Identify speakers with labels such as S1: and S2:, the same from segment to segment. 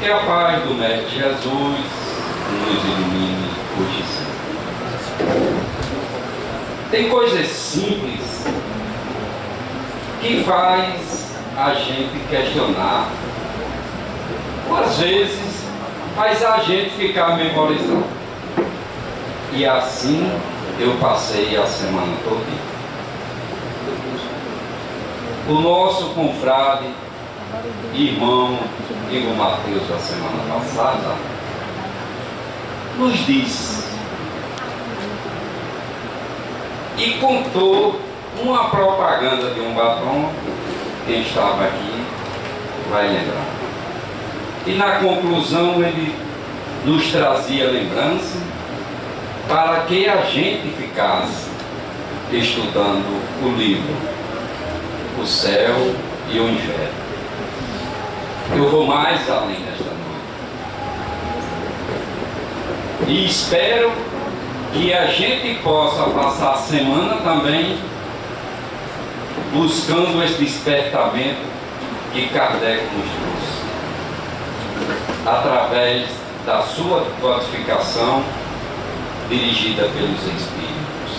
S1: Que a paz do Mestre Jesus nos ilumine hoje e sempre. Tem coisas simples que faz a gente questionar, ou às vezes faz a gente ficar memorizando. E assim eu passei a semana toda. O nosso confrade, irmão Igor Mateus, da semana passada, nos disse e contou uma propaganda de um batom. Quem estava aqui vai lembrar. E na conclusão ele nos trazia lembrança para que a gente ficasse estudando o livro O Céu e o Inferno. Eu vou mais além desta noite. E espero que a gente possa passar a semana também buscando esse despertamento que Kardec nos trouxe, através da sua codificação dirigida pelos Espíritos.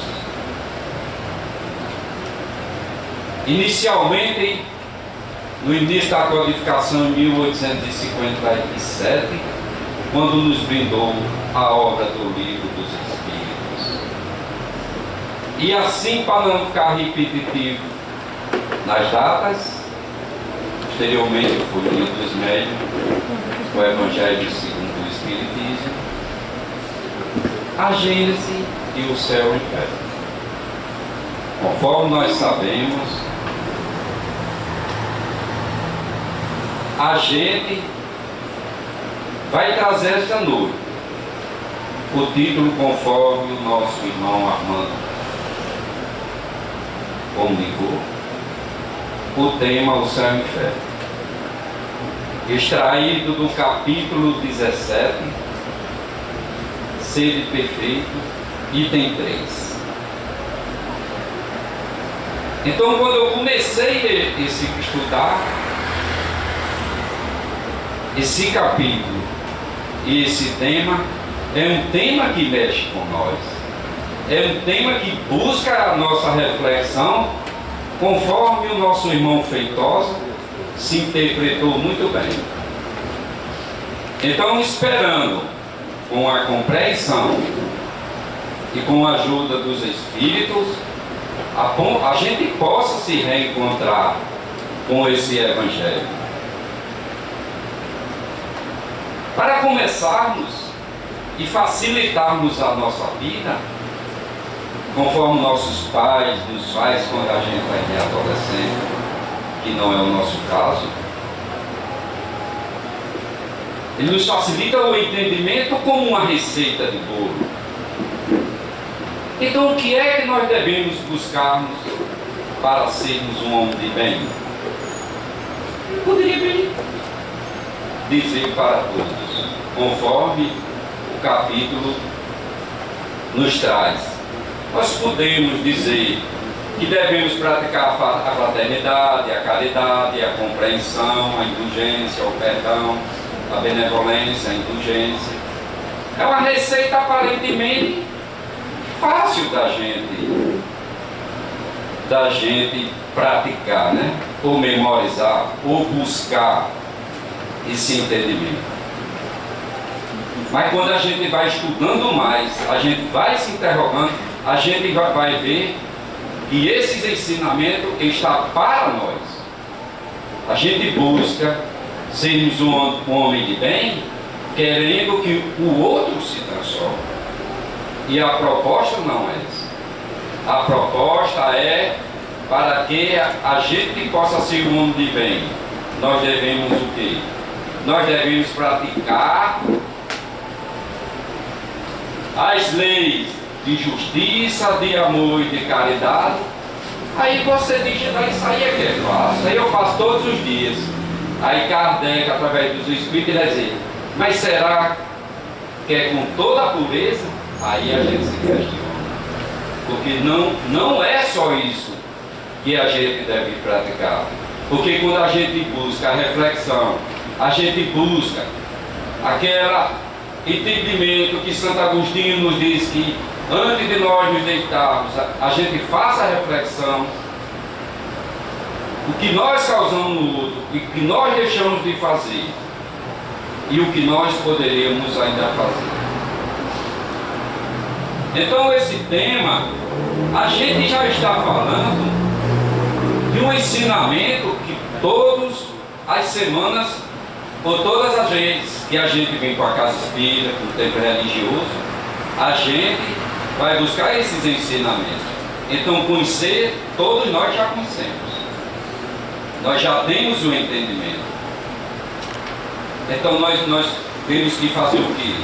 S1: Inicialmente, no início da codificação em 1857, quando nos brindou a obra do Livro dos Espíritos. E assim, para não ficar repetitivo nas datas, posteriormente foi o Livro dos Médiuns, o Evangelho segundo o Espiritismo, a Gênese e o Céu e o Inferno. Conforme nós sabemos, a gente vai trazer esta noite o título conforme o nosso irmão Armando comunicou, o tema O Céu e o Inferno, extraído do capítulo 17, Sede Perfeito, item 3. Então, quando eu comecei a estudar esse capítulo e esse tema, é um tema que mexe com nós, é um tema que busca a nossa reflexão, conforme o nosso irmão Feitosa se interpretou muito bem. Então, esperando com a compreensão e com a ajuda dos Espíritos, a gente possa se reencontrar com esse Evangelho. Para começarmos e facilitarmos a nossa vida, conforme nossos pais nos faz quando a gente vai ter adolescente, que não é o nosso caso, ele nos facilita o entendimento como uma receita de bolo. Então, o que é que nós devemos buscarmos para sermos um homem de bem? Eu poderia bem dizer para todos, conforme o capítulo nos traz. Nós podemos dizer que devemos praticar a fraternidade, a caridade, a compreensão, a indulgência, o perdão, a benevolência, a indulgência. É uma receita aparentemente fácil da gente praticar, né? Ou memorizar, ou buscar esse entendimento. Mas quando a gente vai estudando mais, a gente vai se interrogando, a gente vai ver que esses ensinamentos estão para nós. A gente busca sermos um homem de bem, querendo que o outro se transforme. E a proposta não é essa. A proposta é para que a gente possa ser um homem de bem. Nós devemos o quê? Nós devemos praticar as leis de justiça, de amor e de caridade. Aí você diz, isso aí é que é fácil, isso aí eu faço todos os dias. Aí Kardec, através dos Espíritos, ele vai dizer, mas será que é com toda a pureza? Aí a gente se questiona. Porque não é só isso que a gente deve praticar. Porque quando a gente busca a reflexão, a gente busca aquele entendimento que Santo Agostinho nos diz que antes de nós nos deitarmos, a gente faça a reflexão, o que nós causamos no outro, e o que nós deixamos de fazer, e o que nós poderíamos ainda fazer. Então esse tema, a gente já está falando de um ensinamento que todas as semanas, ou todas as vezes que a gente vem para a casa espírita, com o tempo religioso, a gente vai buscar esses ensinamentos. Então conhecer, todos nós já conhecemos. Nós já temos o entendimento. Então nós temos que fazer o quê?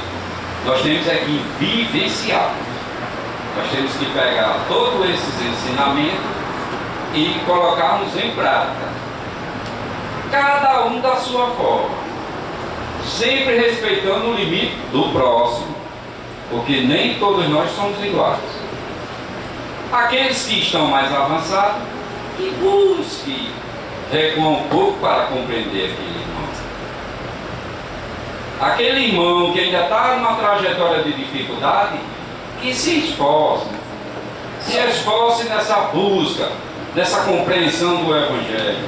S1: Nós temos é que vivenciar. Nós temos que pegar todos esses ensinamentos e colocarmos em prática. Cada um da sua forma. Sempre respeitando o limite do próximo. Porque nem todos nós somos iguais. Aqueles que estão mais avançados, que busquem recuar um pouco para compreender aquele irmão. Aquele irmão que ainda está numa trajetória de dificuldade, que se esforce nessa busca, nessa compreensão do Evangelho.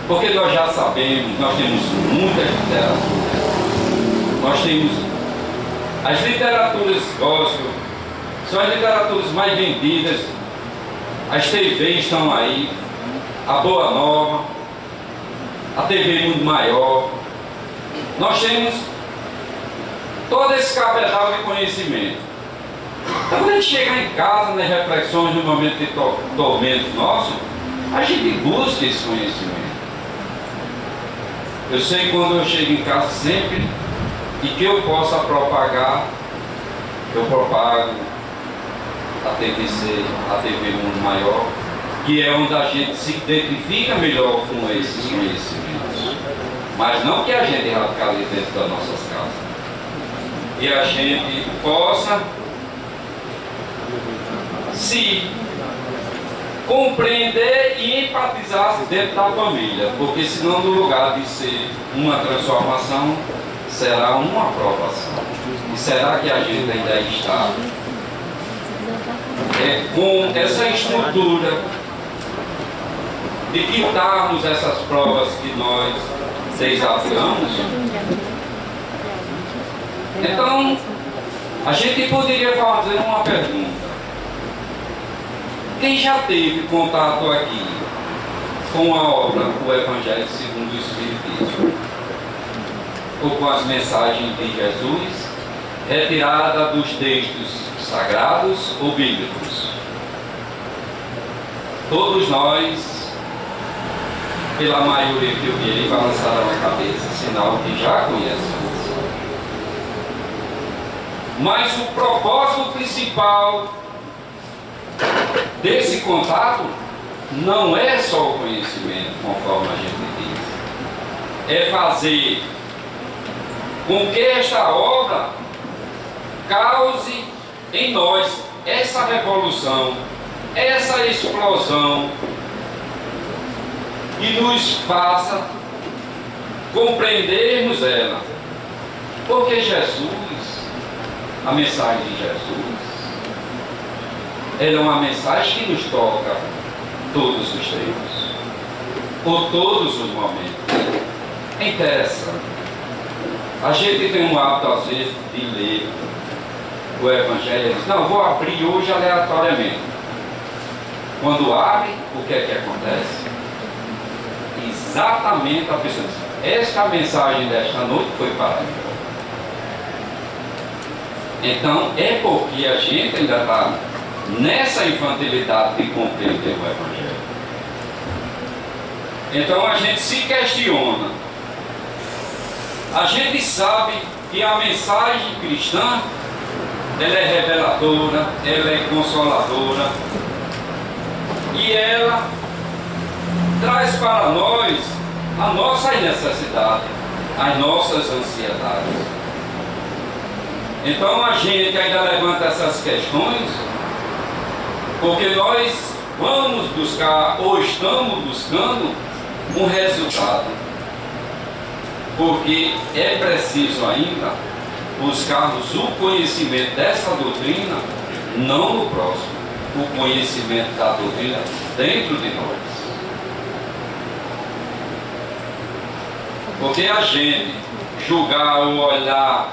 S1: Porque nós já sabemos, nós temos muitas literaturas. Nós temos as literaturas gospel, são as literaturas mais vendidas, as TVs estão aí, a Boa Nova, a TV Mundo Maior. Nós temos todo esse cabedal de conhecimento. Então, quando a gente chegar em casa, nas reflexões, no momento de tormento nosso, a gente busca esse conhecimento. Eu sei quando eu chego em casa sempre, e que eu possa propagar, eu propago a TVC, a TV Mundo Maior, que é onde a gente se identifica melhor com esses conhecimentos. Mas não que a gente radicalize dentro das nossas casas. E a gente possa se compreender e empatizar dentro da família, porque senão no lugar de ser uma transformação, será uma aprovação. E será que a gente ainda está com essa estrutura de quitarmos essas provas que nós desafiamos? Então, a gente poderia fazer uma pergunta. Quem já teve contato aqui com a obra O Evangelho segundo o Espiritismo? Ou com as mensagens de Jesus, retirada dos textos sagrados ou bíblicos? Todos nós, pela maioria que eu vi ali, balançaram a cabeça, sinal que já conhecemos. Mas o propósito principal desse contato não é só o conhecimento, conforme a gente diz. É fazer com que esta obra cause em nós essa revolução, essa explosão, e nos faça compreendermos ela. Porque Jesus, a mensagem de Jesus, ela é uma mensagem que nos toca todos os tempos, por todos os momentos. É interessante. A gente tem um hábito, às vezes, de ler o Evangelho e diz, não, vou abrir hoje aleatoriamente. Quando abre, o que é que acontece? Exatamente a pessoa diz, esta mensagem desta noite foi para mim. Então, é porque a gente ainda está nessa infantilidade de compreender o Evangelho. Então, a gente se questiona. A gente sabe que a mensagem cristã, ela é reveladora, ela é consoladora, e ela traz para nós a nossa necessidade, as nossas ansiedades. Então a gente ainda levanta essas questões, porque nós vamos buscar, ou estamos buscando, um resultado. porque é preciso ainda buscarmos o conhecimento dessa doutrina, não no próximo, o conhecimento da doutrina dentro de nós. Porque a gente julgar ou olhar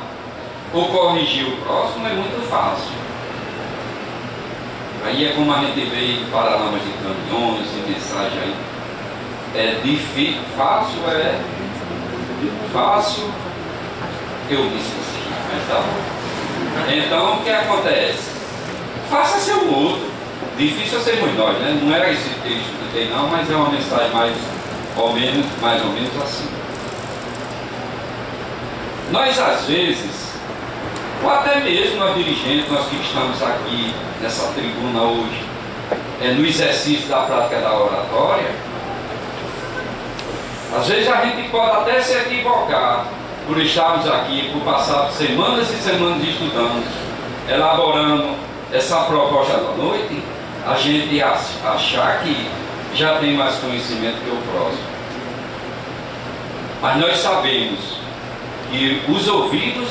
S1: ou corrigir o próximo é muito fácil. Aí é como a gente vê em paralamas de caminhões e mensagem aí. É difícil, fácil eu disse assim, mas tá bom. Então o que acontece? Faça ser o outro. Difícil é sermos nós, né? Não era esse texto que tem não, mas é uma mensagem mais ou menos assim. Nós às vezes, ou até mesmo nós dirigentes, nós que estamos aqui nessa tribuna hoje, no exercício da prática da oratória, às vezes a gente pode até se equivocar por estarmos aqui, por passar semanas e semanas estudando, elaborando essa proposta da noite, a gente achar que já tem mais conhecimento que o próximo. Mas nós sabemos que os ouvidos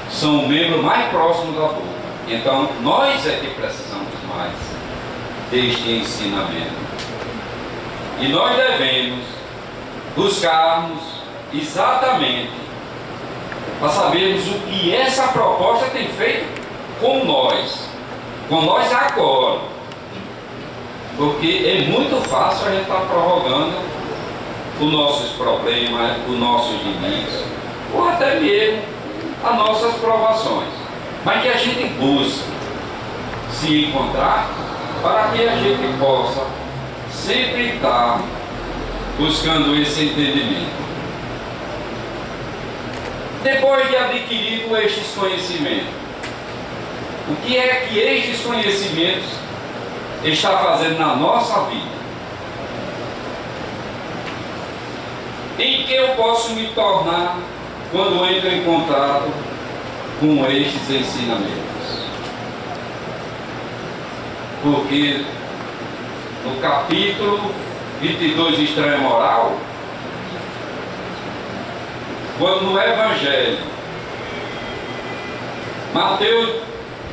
S1: são o membro mais próximo da boca. Então, nós é que precisamos mais deste ensinamento. E nós devemos buscarmos exatamente para sabermos o que essa proposta tem feito com nós agora. Porque é muito fácil a gente estar prorrogando os nossos problemas, os nossos limites, ou até mesmo as nossas provações, mas que a gente busque se encontrar para que a gente possa sempre estar buscando esse entendimento. Depois de adquirido estes conhecimentos, o que é que estes conhecimentos está fazendo na nossa vida? Em que eu posso me tornar quando entro em contato com estes ensinamentos? Porque no capítulo 22, estranha moral, quando no Evangelho,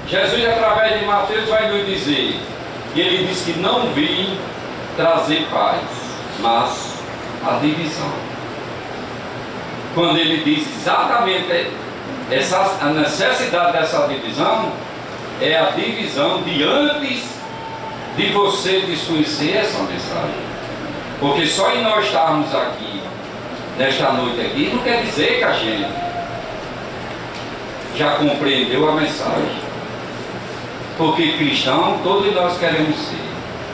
S1: Jesus através de Mateus vai nos dizer, e ele diz que não vim trazer paz, mas a divisão. Quando ele diz exatamente a necessidade dessa divisão, é a divisão de antes de você desconhecer essa mensagem. Porque só em nós estarmos aqui, nesta noite aqui, não quer dizer que a gente já compreendeu a mensagem. Porque cristão, todos nós queremos ser.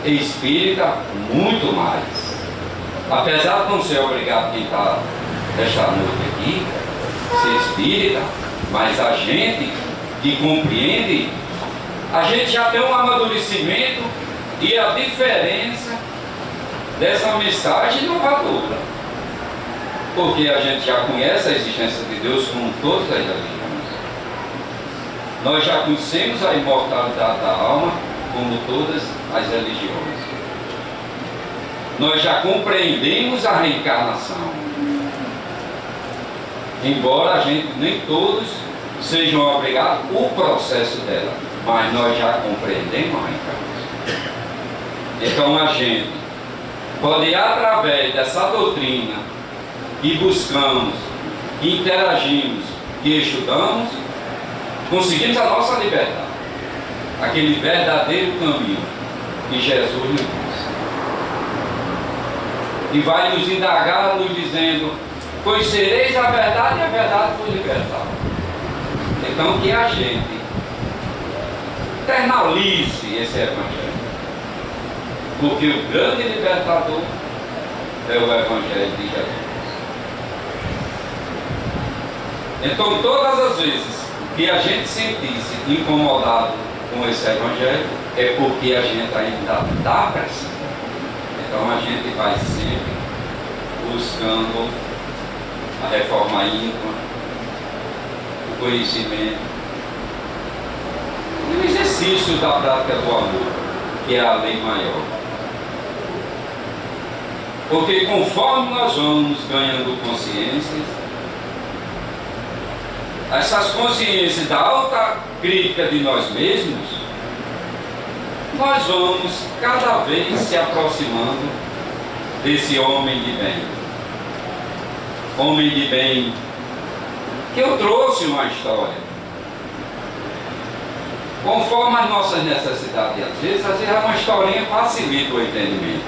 S1: E espírita, muito mais. Apesar de não ser obrigado quem está esta noite aqui, ser espírita, mas a gente que compreende, a gente já tem um amadurecimento e a diferença dessa mensagem inovadora. Porque a gente já conhece a existência de Deus como todas as religiões. Nós já conhecemos a imortalidade da alma como todas as religiões. Nós já compreendemos a reencarnação. Embora a gente nem todos sejam obrigados o processo dela, mas nós já compreendemos a reencarnação. Então a gente pode, através dessa doutrina que buscamos, que interagimos, que estudamos, conseguimos a nossa liberdade, aquele verdadeiro caminho que Jesus nos diz. E vai nos indagar, nos dizendo: conhecereis a verdade e a verdade vos libertará. Então que a gente internalize esse Evangelho, porque o grande libertador é o Evangelho de Jesus. Então todas as vezes que a gente sentisse incomodado com esse Evangelho, é porque a gente ainda está precisando. Então a gente vai sempre buscando a reforma íntima, o conhecimento e o exercício da prática do amor, que é a lei maior. Porque conforme nós vamos ganhando consciências, essas consciências da alta crítica de nós mesmos, nós vamos cada vez se aproximando desse homem de bem. Homem de bem, que eu trouxe uma história. Conforme as nossas necessidades, às vezes uma historinha facilita o entendimento.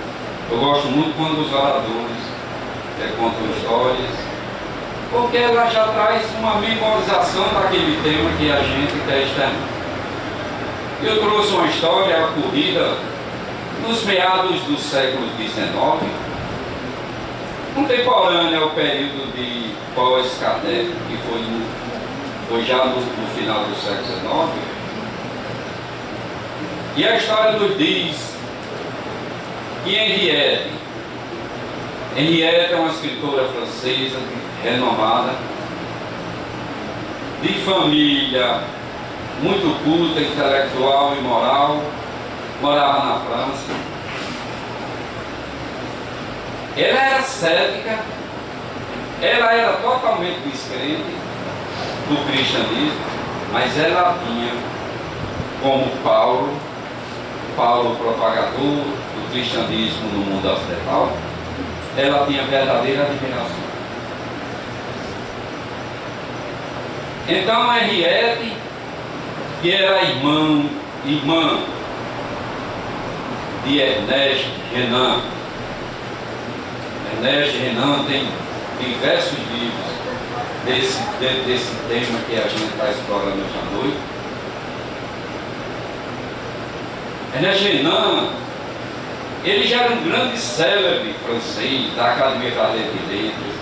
S1: Eu gosto muito quando os oradores contam histórias, porque ela já traz uma memorização daquele tema que a gente testemunha. Eu trouxe uma história ocorrida nos meados do século XIX, contemporânea ao período de pós-Kardec, que foi já no final do século XIX. E a história nos diz que Henriette é uma escritora francesa renomada, de família muito culta, intelectual e moral, morava na França. Ela era cética, ela era totalmente descrente do cristianismo, mas ela tinha, como Paulo propagador do cristianismo no mundo ocidental, ela tinha verdadeira admiração. Então Henriette, que era irmã de Ernest Renan. Ernest Renan tem diversos livros desse tema que a gente está explorando hoje à noite. Ernest Renan, ele já era um grande célebre francês da Academia Brasileira de Letras,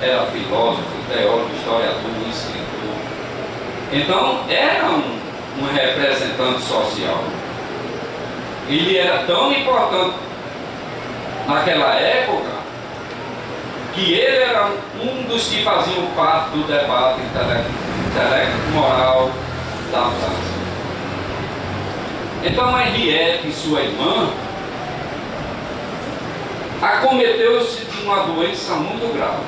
S1: era filósofo, teólogo, historiador, escritor. Então, era um representante social. Ele era tão importante naquela época que ele era um dos que faziam parte do debate intelecto-moral da França. Então, a Henriette, sua irmã, acometeu-se de uma doença muito grave.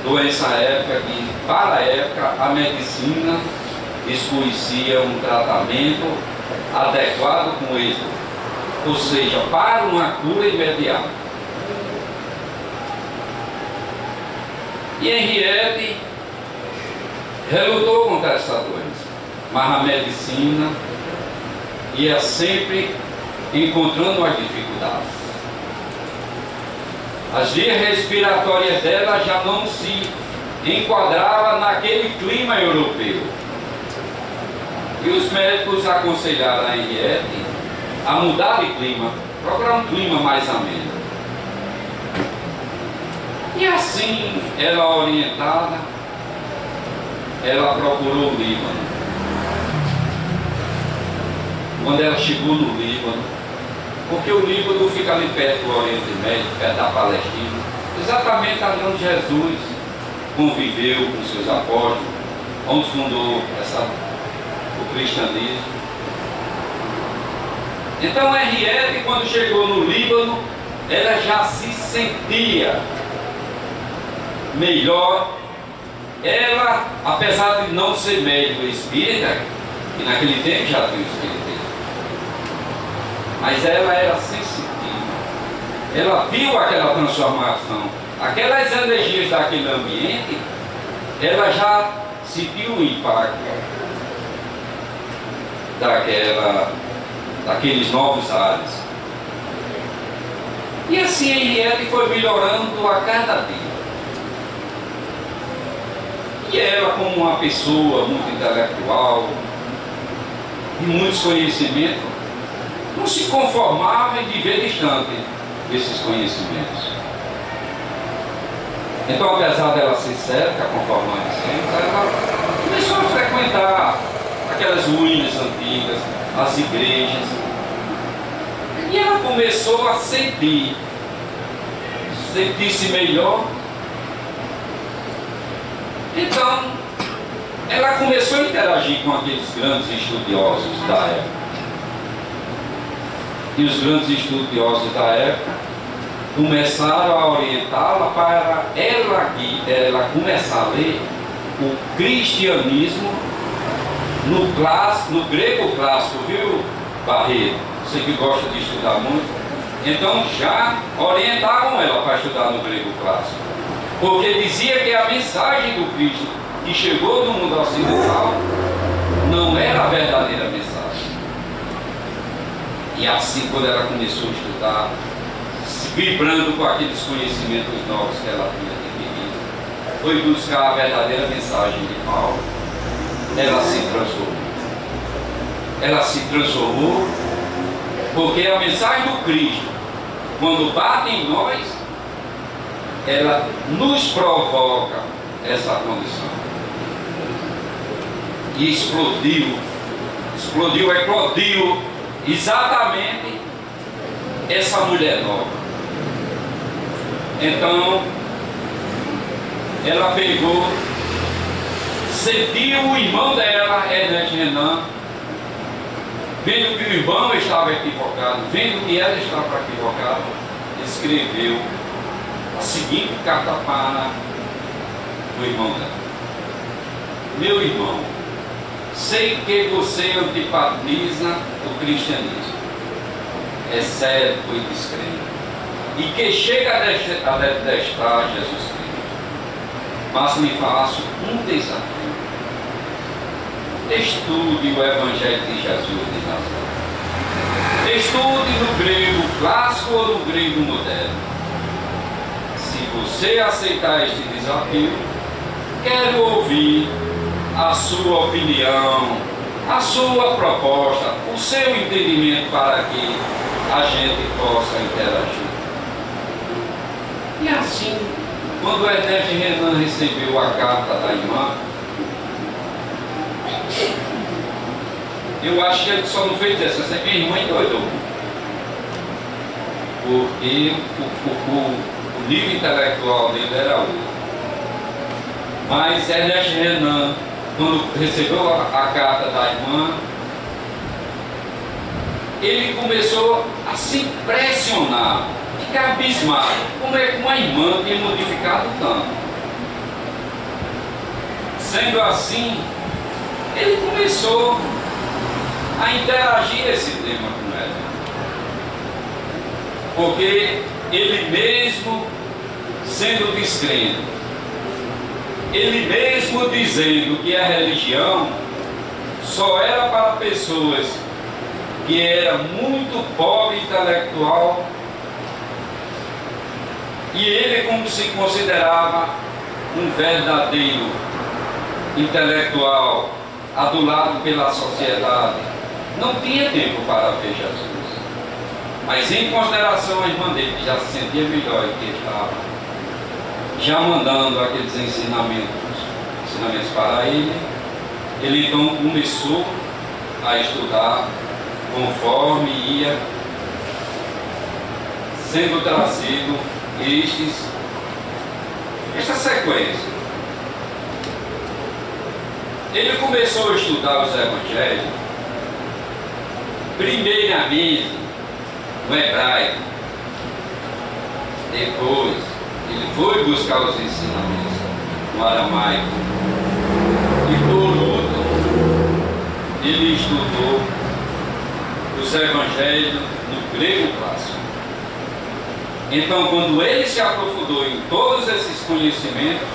S1: Doença época que, para a época, a medicina desconhecia um tratamento adequado com êxito, ou seja, para uma cura imediata. E Henriette relutou contra essa doença, mas a medicina ia sempre encontrando as dificuldades. As vias respiratórias dela já não se enquadravam naquele clima europeu. E os médicos aconselharam a Henriette a mudar de clima, procurar um clima mais ameno. E assim, ela orientada, ela procurou o Líbano. Quando ela chegou no Líbano, porque o Líbano fica ali perto do Oriente Médio, perto da Palestina, exatamente ali onde Jesus conviveu com seus apóstolos, onde fundou o cristianismo. Então Henriette, quando chegou no Líbano, ela já se sentia melhor. Ela, apesar de não ser médico espírita, que naquele tempo já tinha o espiritismo, mas ela era sensitiva. Ela viu aquela transformação, aquelas energias daquele ambiente, ela já sentiu o impacto daqueles novos ares. E assim Henriette foi melhorando a cada dia. E ela, como uma pessoa muito intelectual, de muitos conhecimentos, não se conformava em viver distante desses conhecimentos. Então, apesar dela ser cética, conformando sempre, ela começou a frequentar aquelas ruínas antigas, as igrejas, e ela começou a sentir-se melhor. Então, ela começou a interagir com aqueles grandes estudiosos da época. E os grandes estudiosos da época começaram a orientá-la para ela começar a ler o cristianismo no grego clássico, viu, Barreto? Você que gosta de estudar muito. Então já orientavam ela para estudar no grego clássico, porque dizia que a mensagem do Cristo que chegou do mundo ocidental não era a verdadeira mensagem. E assim, quando ela começou a estudar, vibrando com aqueles conhecimentos novos que ela tinha adquirido, foi buscar a verdadeira mensagem de Paulo. Ela se transformou. Ela se transformou porque a mensagem do Cristo, quando bate em nós, ela nos provoca essa condição. E eclodiu exatamente essa mulher nova. Então, ela pegou, sentiu o irmão dela, Ernest Renan, vendo que o irmão estava equivocado, vendo que ela estava equivocada, escreveu a seguinte carta para o irmão dela: meu irmão, sei que você antipatiza o cristianismo, é cético e descrente, e que chega a detestar Jesus Cristo, mas lhe faço um desafio: estude o Evangelho de Jesus de Nazaré. Estude no grego clássico ou no grego moderno. Se você aceitar este desafio, quero ouvir a sua opinião, a sua proposta, o seu entendimento para que a gente possa interagir. E assim, quando Ernest Renan recebeu a carta da irmã, eu acho que ele só não fez isso, essa minha irmã endoidou. Porque o nível intelectual dele era outro. Mas Ernest Renan, quando recebeu a carta da irmã, ele começou a se impressionar, ficar abismado, como é que uma irmã tinha modificado tanto. Sendo assim, ele começou a interagir esse tema com ela, porque ele mesmo sendo descrente, ele mesmo dizendo que a religião só era para pessoas que eram muito pobre intelectual, e ele como se considerava um verdadeiro intelectual adulado pela sociedade, não tinha tempo para ver Jesus. Mas em consideração a irmã dele, que já se sentia melhor e que estava já mandando aqueles ensinamentos para ele, ele então começou a estudar conforme ia sendo trazido esta sequência. Ele começou a estudar os evangelhos primeiramente no hebraico, depois ele foi buscar os ensinamentos no aramaico, e por último ele estudou os evangelhos no grego clássico. Então, quando ele se aprofundou em todos esses conhecimentos,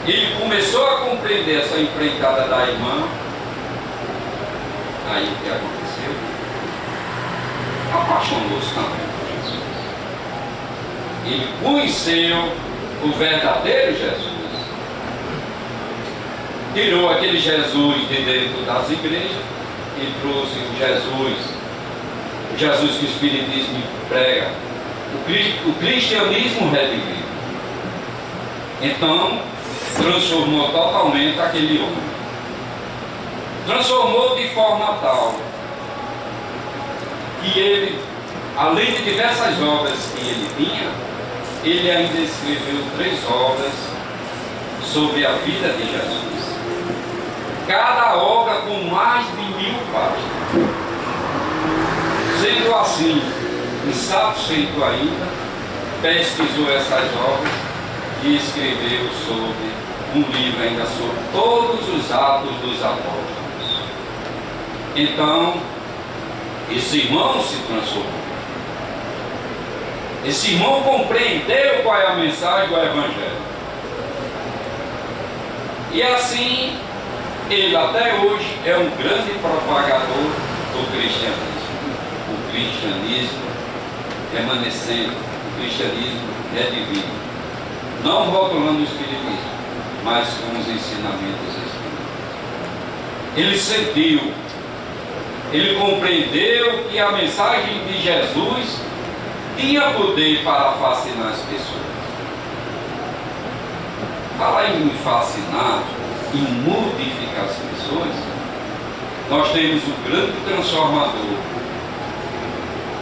S1: ele começou a compreender essa empreitada da irmã. Aí o que aconteceu? Apaixonou-se também por Jesus. Ele conheceu o verdadeiro Jesus. Tirou aquele Jesus de dentro das igrejas e trouxe o Jesus que o Espiritismo prega, o cristianismo redimido. Então, transformou totalmente aquele homem. Transformou de forma tal que ele, além de diversas obras que ele tinha, ele ainda escreveu 3 obras sobre a vida de Jesus. Cada obra com mais de 1000 páginas. Sendo assim, insatisfeito ainda, pesquisou essas obras e escreveu sobre um livro ainda sobre todos os atos dos apóstolos. Então, esse irmão se transformou. Esse irmão compreendeu qual é a mensagem do Evangelho. E assim, ele até hoje é um grande propagador do cristianismo. O cristianismo remanescente, o cristianismo é divino. Não rotulando o espiritismo, mas com os ensinamentos espirituais. Ele sentiu, ele compreendeu que a mensagem de Jesus tinha poder para fascinar as pessoas. Falar em fascinar, em modificar as pessoas, nós temos o grande transformador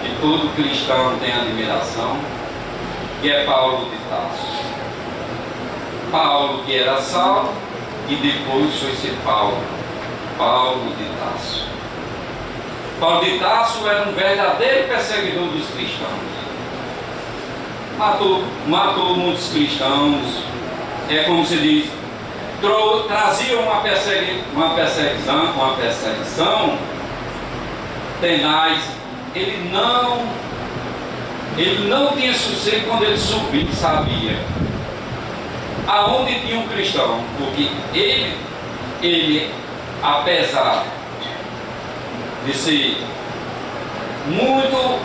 S1: que todo cristão tem admiração, que é Paulo de Tarso. Paulo que era Saulo e depois foi ser Paulo de Tarso. Paulo de Tarso era um verdadeiro perseguidor dos cristãos. Matou muitos cristãos, é como se diz, trazia uma perseguição tenaz. Ele não tinha sossego quando ele subia, sabia aonde tinha um cristão, porque ele, apesar de ser muito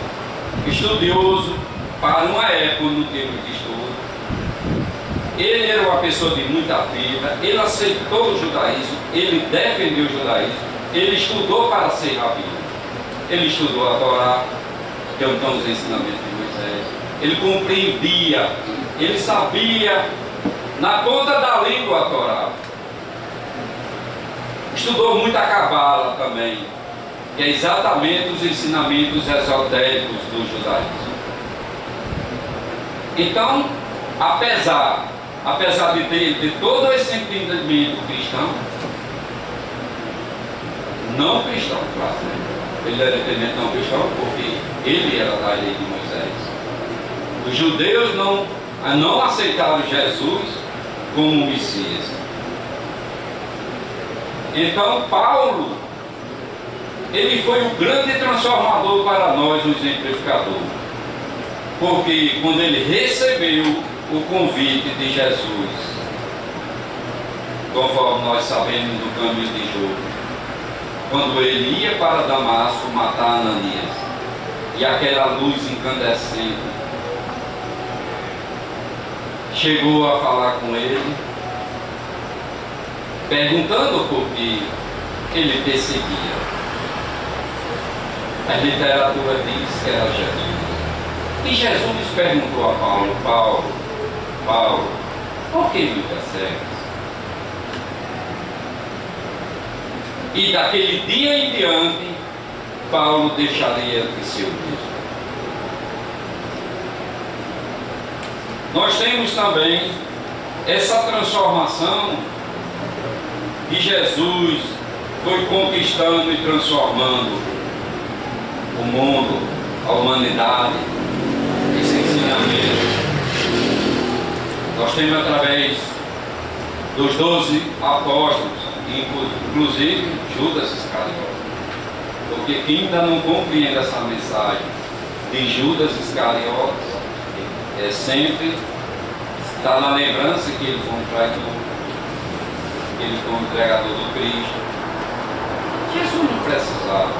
S1: estudioso para uma época no tempo de estudo, ele era uma pessoa de muita vida, ele aceitou o judaísmo, ele defendeu o judaísmo, ele estudou para ser rabino, ele estudou a Torá, que é então os ensinamentos de Moisés, ele compreendia, ele sabia na ponta da língua a Torá. Estudou muito a Cabala também, que é exatamente os ensinamentos esotéricos do judaísmo. Então, apesar de ter todo esse entendimento cristão, não cristão, claro, ele era entendimento não cristão porque ele era da lei de Moisés. Os judeus não aceitaram Jesus como Messias. Então Paulo, ele foi o grande transformador para nós, o exemplificador, porque quando ele recebeu o convite de Jesus, conforme nós sabemos no caminho de Job, quando ele ia para Damasco matar Ananias, e aquela luz incandescente chegou a falar com ele, perguntando por que ele perseguia. A literatura diz que era Jesus. E Jesus perguntou a Paulo, por que me persegues? E daquele dia em diante, Paulo deixaria de ser o mesmo. Nós temos também essa transformação que Jesus foi conquistando e transformando o mundo, a humanidade, esse ensinamento. Nós temos através dos 12 apóstolos, inclusive Judas Iscariotes, porque quem ainda não compreende essa mensagem de Judas Iscariotes, sempre está na lembrança que ele foi um traidor, que ele foi um entregador do Cristo. Jesus não precisava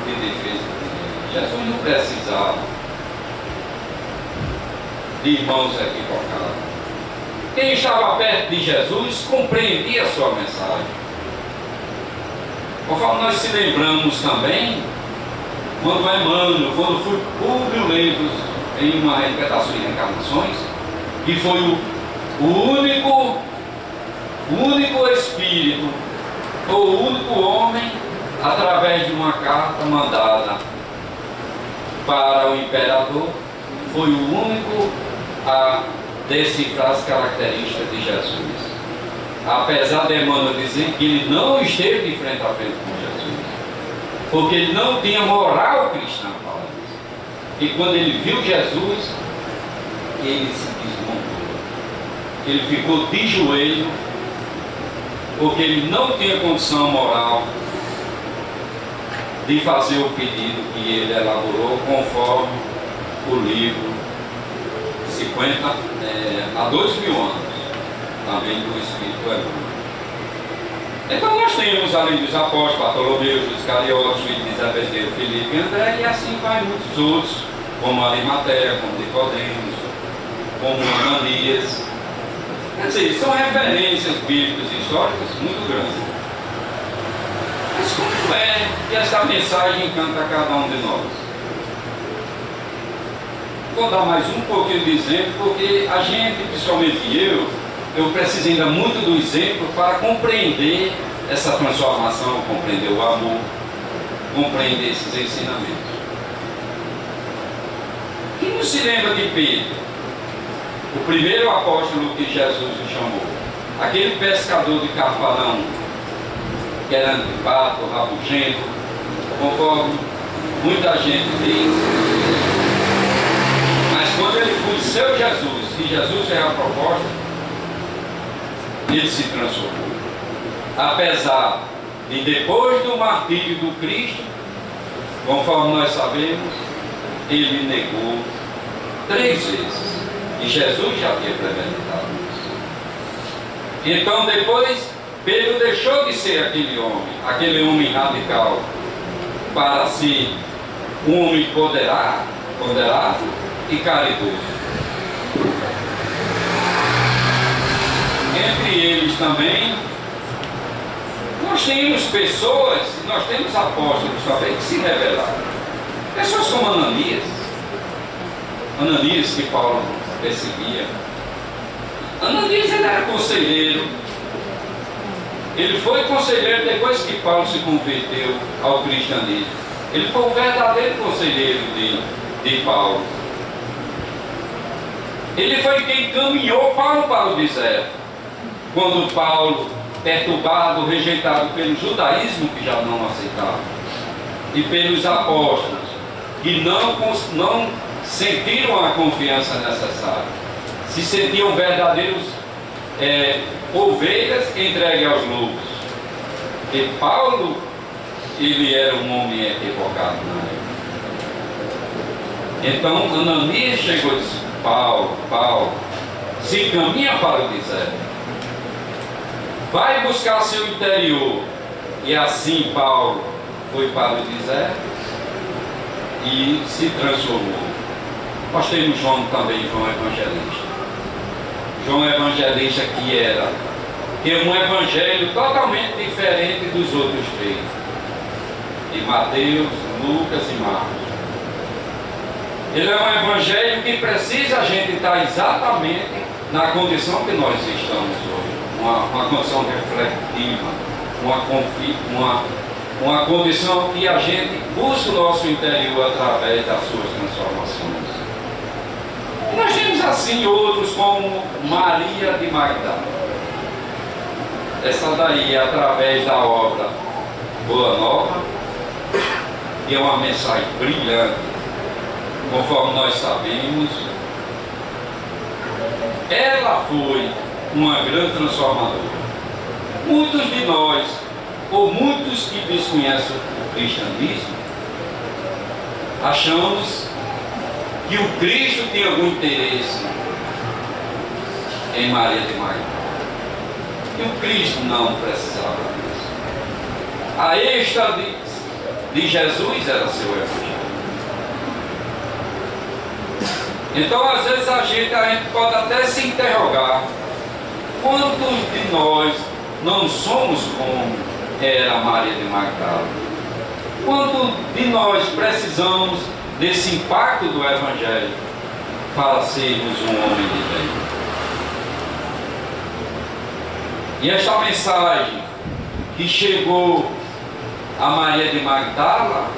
S1: de defesa de ninguém. Jesus não precisava de irmãos equivocados. Quem estava perto de Jesus compreendia a sua mensagem. Conforme nós se lembramos também, quando Emmanuel, quando foi Públio Lentos em uma interpretação de reencarnações, que foi o único espírito, ou o único homem, através de uma carta mandada para o imperador, foi o único a decifrar as características de Jesus. Apesar de Emmanuel dizer que ele não esteve de frente a frente com Jesus, porque ele não tinha moral cristã para isso. que quando ele viu Jesus, ele se desmontou. Ele ficou de joelho, porque ele não tinha condição moral de fazer o pedido que ele elaborou conforme o livro 50 há 2000 anos, também do Espírito Hebreu. Então nós temos, além dos apóstolos, Bartolomeu, Judas Iscariotes, filho de Zebedeu, Filipe e André, e assim vai muitos outros, como Arimateia, como Nicodemos, como Ananias. Quer dizer, são referências bíblicas e históricas muito grandes. Mas como é que essa mensagem encanta a cada um de nós? Vou dar mais um pouquinho de exemplo, porque a gente, principalmente eu preciso ainda muito do exemplo para compreender essa transformação, compreender o amor, compreender esses ensinamentos. Quem não se lembra de Pedro, o primeiro apóstolo que Jesus o chamou? Aquele pescador de Cafarnaum, que era antipático, rabugento, conforme muita gente diz. Mas quando ele conheceu Jesus, e Jesus é a proposta, ele se transformou. Apesar de depois do martírio do Cristo, conforme nós sabemos, ele negou 3 vezes. E Jesus já havia premeditado isso. Então depois, Pedro deixou de ser aquele homem radical, para ser um homem ponderado e caridoso. Entre eles também, nós temos pessoas, nós temos apóstolos também que se revelaram. Pessoas como Ananias que Paulo perseguia. Ananias, ele era conselheiro. Ele foi conselheiro depois que Paulo se converteu ao cristianismo. Ele foi o verdadeiro conselheiro de Paulo. Ele foi quem caminhou Paulo para o deserto. Quando Paulo, perturbado, rejeitado pelo judaísmo, que já não aceitava, e pelos apóstolos, que não sentiram a confiança necessária, se sentiam verdadeiros ovelhas entregues aos lobos. E Paulo, ele era um homem equivocado na época. Então Ananias chegou e disse: Paulo, se encaminha para o deserto, vai buscar seu interior. E assim Paulo foi para o deserto e se transformou. Nós temos João também, João Evangelista. João Evangelista que é um evangelho totalmente diferente dos outros 3. De Mateus, Lucas e Marcos. Ele é um evangelho que precisa a gente estar exatamente na condição que nós estamos hoje. Uma condição reflexiva, uma condição que a gente busca o nosso interior através das suas transformações. E nós temos assim outros como Maria de Magdala. Essa daí, através da obra Boa Nova, que é uma mensagem brilhante, conforme nós sabemos, ela foi uma grande transformadora. Muitos de nós, ou muitos que desconhecem o cristianismo, achamos que o Cristo tem algum interesse em Maria de Magdala. E o Cristo não precisava disso. A êxtase de Jesus era seu evangelho. Então às vezes a gente pode até se interrogar: quantos de nós não somos como era Maria de Magdala? Quantos de nós precisamos desse impacto do Evangelho para sermos um homem de bem? E esta mensagem que chegou a Maria de Magdala,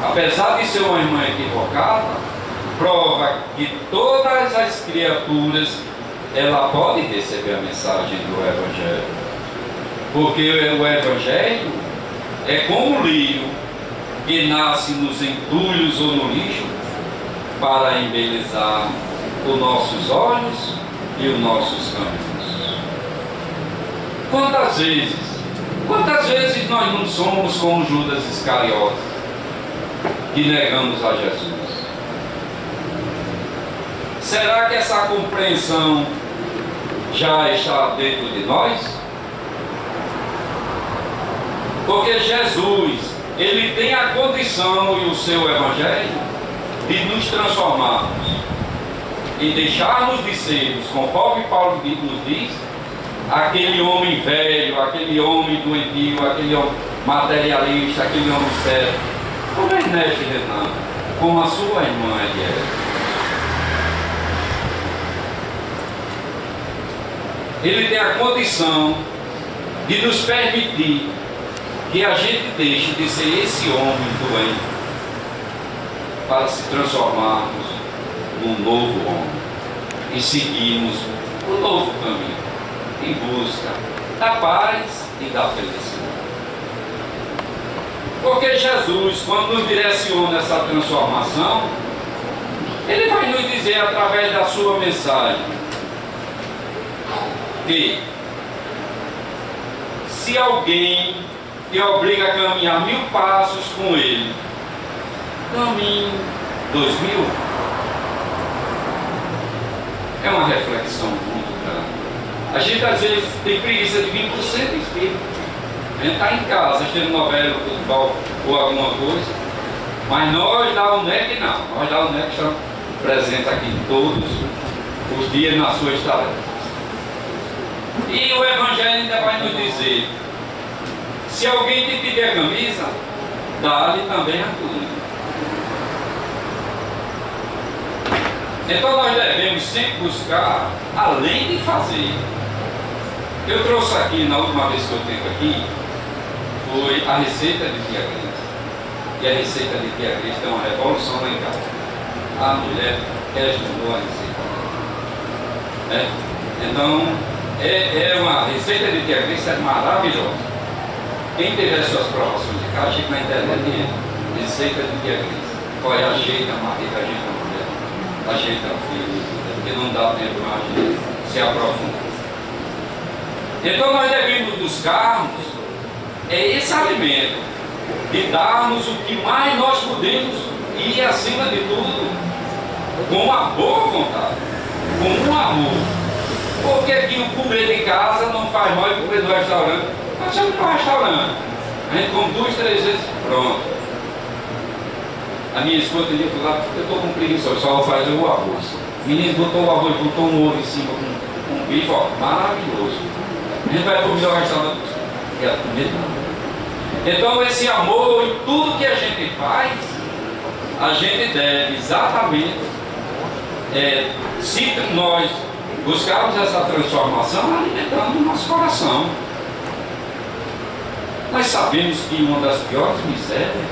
S1: apesar de ser uma irmã equivocada, prova que todas as criaturas ela pode receber a mensagem do Evangelho, porque o Evangelho é como o lírio que nasce nos entulhos ou no lixo para embelezar os nossos olhos e os nossos caminhos. Quantas vezes nós não somos como Judas Iscariotes, que negamos a Jesus? Será que essa compreensão já está dentro de nós? Porque Jesus, Ele tem a condição e o seu Evangelho de nos transformarmos e deixarmos de sermos, conforme Paulo nos diz, aquele homem velho, aquele homem doentio, aquele homem materialista, aquele homem sério, como Ernesto Renan, como a sua irmã Eliette. Ele tem a condição de nos permitir que a gente deixe de ser esse homem doente para se transformarmos num novo homem e seguirmos o novo caminho em busca da paz e da felicidade. Porque Jesus, quando nos direciona essa transformação, Ele vai nos dizer através da sua mensagem que se alguém te obriga a caminhar 1000 passos com ele, caminhe 2000. É uma reflexão muito grande. A gente às vezes tem preguiça de vir para o centro espírita. A gente está em casa assistindo novela, futebol ou alguma coisa, mas nós da UNEC não. Nós da UNEC estamos presentes aqui todos os dias nas suas tarefas. E o Evangelho ainda vai nos dizer: se alguém te pedir a camisa, dá-lhe também a túnica. Então nós devemos sempre buscar além de fazer. Eu trouxe aqui, na última vez que eu tive aqui, foi a receita de Tia Grace. E a receita de Tia Grace tem uma revolução lá em casa. A mulher questionou a receita. Então, é uma receita de Tia Grace maravilhosa. Quem tiver suas provações de casa, chega na internet e receita de Tia Grace. Olha, ajeita a barriga, ajeita a mulher, ajeita o filho, porque não dá tempo mais de se aprofundar. Então nós devemos buscarmos esse alimento, de darmos o que mais nós podemos e, acima de tudo, com uma boa vontade, com um amor. Porque aqui o comer de casa não faz mal e comer do restaurante. Nós vamos para o restaurante, a gente come 2, 3 vezes, pronto. A minha esposa tem dia lá, eu estou com preguiça, só vou fazer o arroz. O menino botou o arroz, botou um ovo em cima com um bife, ó, maravilhoso. A gente vai comer no restaurante, não quer comer não. Então esse amor em tudo que a gente faz, a gente deve exatamente, se nós buscarmos essa transformação, alimentando o nosso coração. Nós sabemos que uma das piores misérias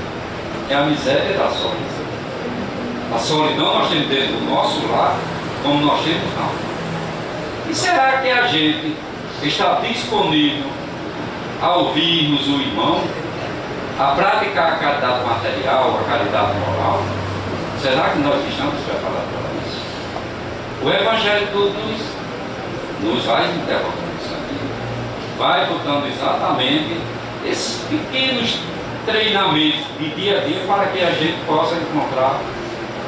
S1: é a miséria da solidão. A solidão nós temos dentro do nosso lar, como nós temos não. E será que a gente está disponível a ouvirmos o irmão, a praticar a caridade material, a caridade moral? Será que nós estamos preparados para isso? O Evangelho nos vai interrogando isso aqui, vai botando exatamente esses pequenos treinamentos de dia a dia para que a gente possa encontrar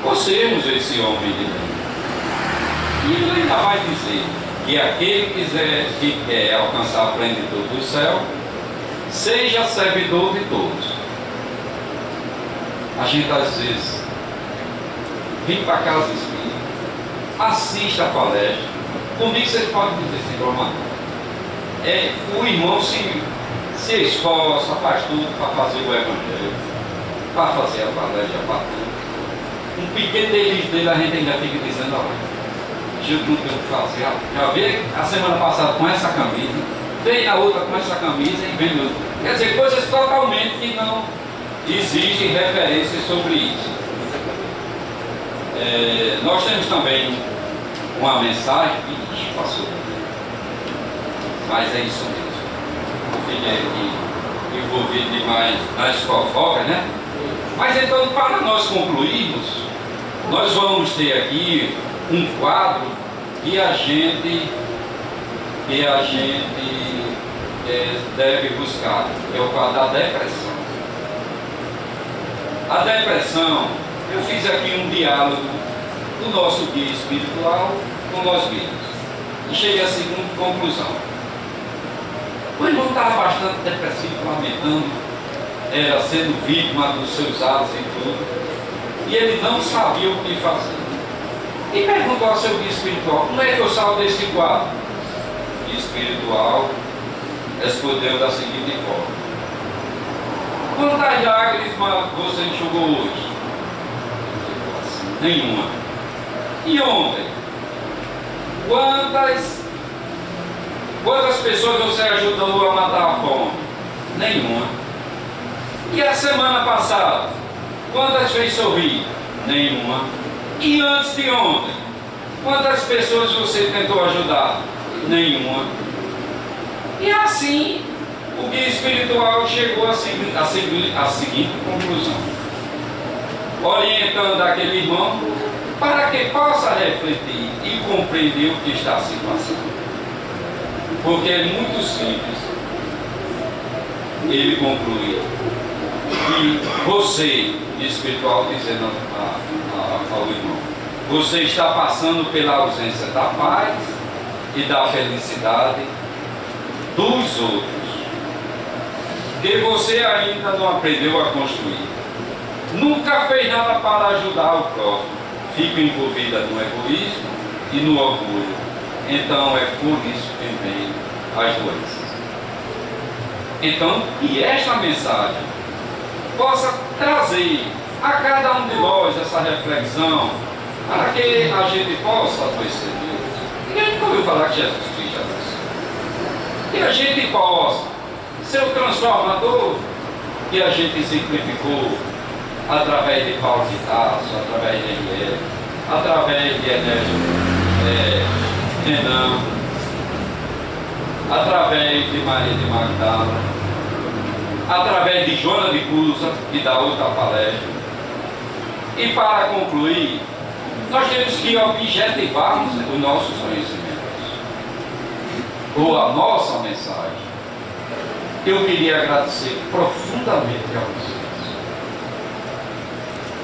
S1: ou sermos esse homem de Deus. E ele ainda vai dizer que aquele que quer alcançar a plenitude do céu, seja servidor de todos. A gente às vezes vem para casa espírita, assiste a palestra. Comigo vocês podem dizer sem problema. O irmão se esforça, faz tudo para fazer o Evangelho, para fazer a palestra, para tudo. Um pequeno dele a gente ainda fica dizendo: olha, eu não tenho o que fazer. Já veio a semana passada com essa camisa, veio na outra com essa camisa e vem outra. Quer dizer, coisas totalmente que não exigem referências sobre isso. Nós temos também uma mensagem que passou, mas é isso mesmo. O filho aqui envolvido demais nas fofocas, né? Mas então, para nós concluirmos, nós vamos ter aqui um quadro que a gente deve buscar, é o quadro da depressão. A depressão, eu fiz aqui um diálogo do nosso guia espiritual com nós mesmos e cheguei à seguinte conclusão. O irmão estava bastante depressivo, lamentando, era sendo vítima dos seus atos e tudo, e ele não sabia o que fazer. E perguntou ao seu guia espiritual: como é que eu saio desse quadro? O guia espiritual respondeu da seguinte forma: quantas lágrimas você enxugou hoje? Nenhuma. E ontem? Quantas pessoas você ajudou a matar a fome? Nenhuma. E a semana passada? Quantas fez sorrir? Nenhuma. E antes de ontem? Quantas pessoas você tentou ajudar? Nenhuma. E assim, o guia espiritual chegou à seguinte conclusão, orientando aquele irmão para que possa refletir e compreender o que está se passando. Porque é muito simples. Ele conclui que você, espiritual, dizendo ao irmão, você está passando pela ausência da paz e da felicidade dos outros, que você ainda não aprendeu a construir. Nunca fez nada para ajudar o próximo. Fica envolvida no egoísmo e no orgulho. Então é por isso que vem as doenças. Então, que esta mensagem possa trazer a cada um de nós essa reflexão, para que a gente possa adoecer Deus. Ninguém nunca ouviu falar que Jesus Cristo adoeceu. Que a gente possa ser o transformador que a gente simplificou através de Paulo de Tarso, através de Eliel, através de Renan, através de Maria de Magdala, através de Joana de Cusa, que dá outra palestra. E para concluir, nós temos que objetivarmos os nossos conhecimentos, ou a nossa mensagem. Eu queria agradecer profundamente a vocês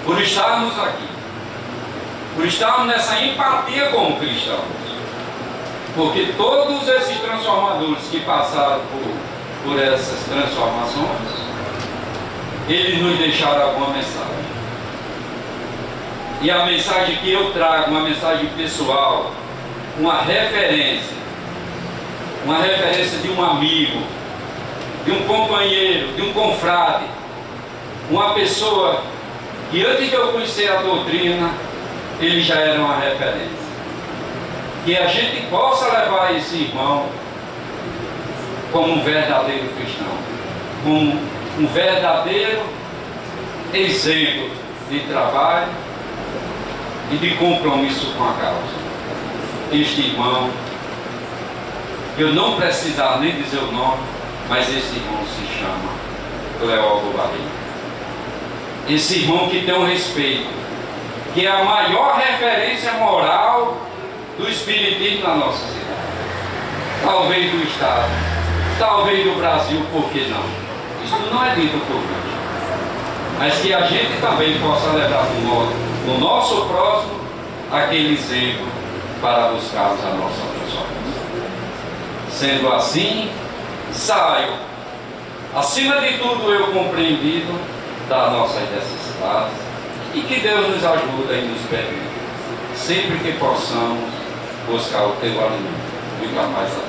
S1: por estarmos aqui, por estarmos nessa empatia como cristãos, porque todos esses transformadores que passaram por essas transformações, eles nos deixaram alguma mensagem. E a mensagem que eu trago, uma mensagem pessoal, uma referência de um amigo, de um companheiro, de um confrade, uma pessoa que antes de eu conhecer a doutrina, ele já era uma referência. Que a gente possa levar esse irmão como um verdadeiro cristão, como um verdadeiro exemplo de trabalho e de compromisso com a causa. Este irmão, eu não precisava nem dizer o nome, mas esse irmão se chama Cleóbulo Barreto. Esse irmão que tem um respeito, que é a maior referência moral do espiritismo na nossa cidade, talvez do Estado, talvez do Brasil, por que não? Isso não é dito por nós, mas que a gente também possa levar no nosso próximo aquele exemplo para buscarmos a nossa transformação. Sendo assim, saio, acima de tudo, eu compreendido das nossas necessidades, e que Deus nos ajude e nos permita, sempre que possamos, buscar o teu alimento. Fica mais a